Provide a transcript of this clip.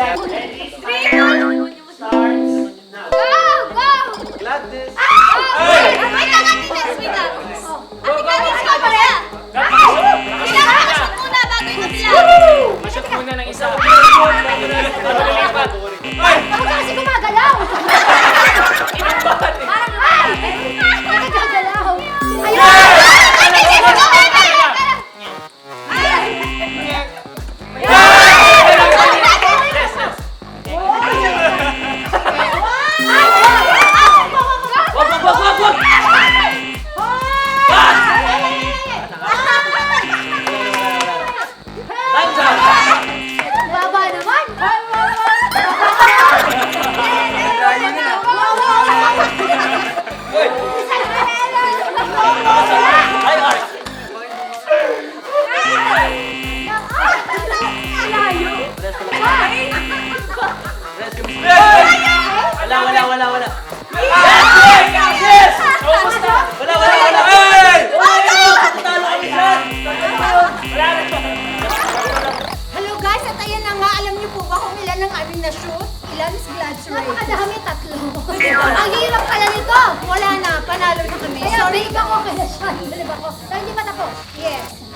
Gladys! Wait lang, wait lang. Ate Gladys ka pala. Kailangan makashoot muna bago yung kabila. Masyot muna ng isa. Ako kasi gumagalaw. Parang nagagalaw. Ayun! Baba naman! Wala. Yes! Wala. Hello guys, at ayan na nga, alam niyo po ba kung ilan ang aming na-shoot? Ilan is Gladys Ray? Napakadami, 3. Ang hirap pala nito! Wala na, panalo na kami. Sorry. Kaya big ako kaya siya. Pero hindi pa tapos. Yes.